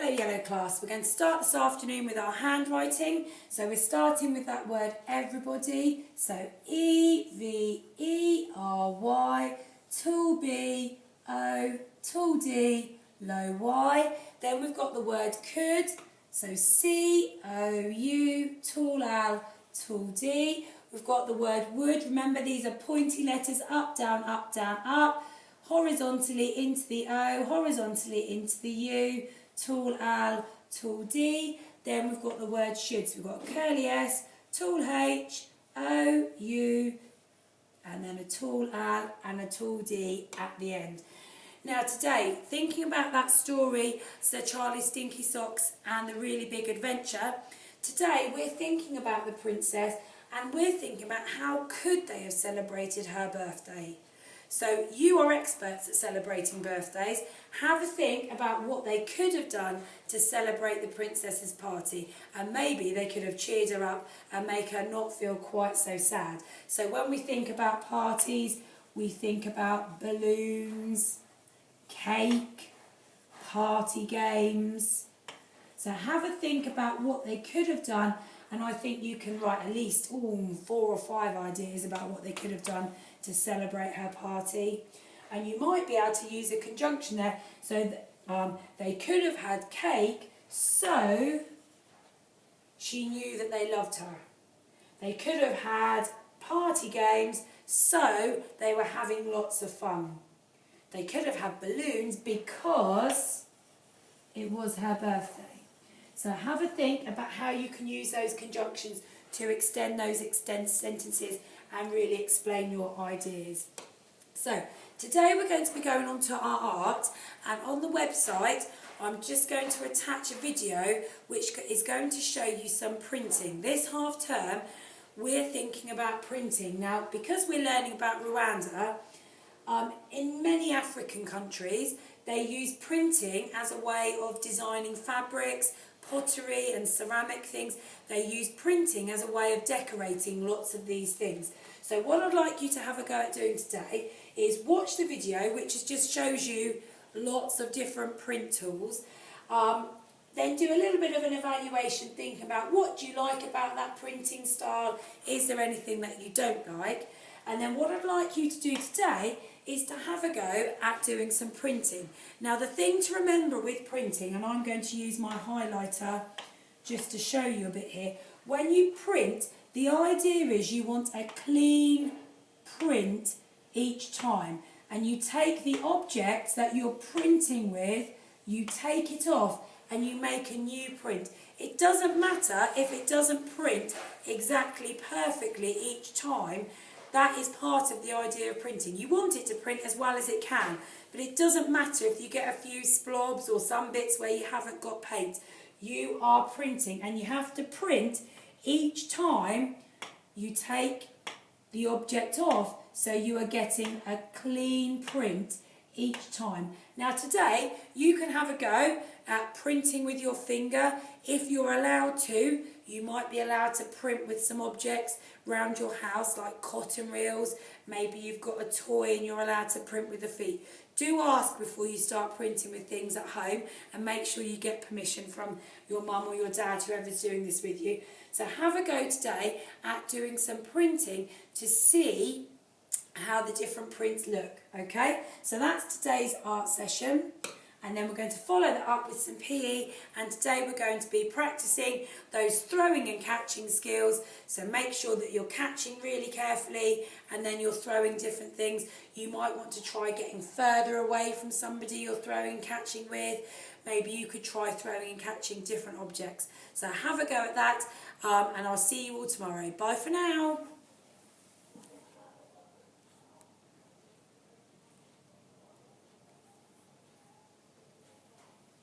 Hello Yellow class, we're going to start this afternoon with our handwriting. So we're starting with that word everybody. So E-V-E-R-Y, tall B-O, tall D, low Y. Then we've got the word could, so C-O-U, tall L, tall D. We've got the word would, remember these are pointy letters, up, down, up. Horizontally into the O, horizontally into the U, tall L, tall D. Then we've got the word should, so we've got a curly S, tall H, O, U, and then a tall L and a tall D at the end. Now today, thinking about that story, Sir Charlie's Stinky Socks and the Really Big Adventure, today we're thinking about the princess and we're thinking about how could they have celebrated her birthday. So you are experts at celebrating birthdays. Have a think about what they could have done to celebrate the princess's party, and maybe they could have cheered her up and make her not feel quite so sad. So when we think about parties, we think about balloons, cake, party games. So have a think about what they could have done, and I think you can write at least 4 or 5 ideas about what they could have done to celebrate her party. And you might be able to use a conjunction there, so that they could have had cake, so she knew that they loved her. They could have had party games, so they were having lots of fun. They could have had balloons because it was her birthday. So have a think about how you can use those conjunctions to extend those sentences and really explain your ideas. So today we're going to be going on to our art, and on the website I'm just going to attach a video which is going to show you some printing. This half term we're thinking about printing. Now because we're learning about Rwanda, in many African countries they use printing as a way of designing fabrics, pottery and ceramic things. They use printing as a way of decorating lots of these things. So what I'd like you to have a go at doing today is watch the video, which just shows you lots of different print tools. Then do a little bit of an evaluation, think about what do you like about that printing style, is there anything that you don't like, and then what I'd like you to do today is to have a go at doing some printing. Now the thing to remember with printing, and I'm going to use my highlighter just to show you a bit here, when you print, the idea is you want a clean print each time, and you take the object that you're printing with, you take it off and you make a new print. It doesn't matter if it doesn't print exactly perfectly each time. That is part of the idea of printing. You want it to print as well as it can, but it doesn't matter if you get a few splobs or some bits where you haven't got paint. You are printing, and you have to print each time you take the object off, so you are getting a clean print each time. Now today you can have a go at printing with your finger. If you're allowed to, you might be allowed to print with some objects around your house like cotton reels. Maybe you've got a toy and you're allowed to print with the feet. Do ask before you start printing with things at home, and make sure you get permission from your mum or your dad, whoever's doing this with you. So have a go today at doing some printing to see how the different prints look, okay? So that's today's art session, and then we're going to follow that up with some PE, and today we're going to be practicing those throwing and catching skills. So make sure that you're catching really carefully and then you're throwing different things. You might want to try getting further away from somebody you're throwing and catching with. Maybe you could try throwing and catching different objects. So have a go at that, and I'll see you all tomorrow. Bye for now.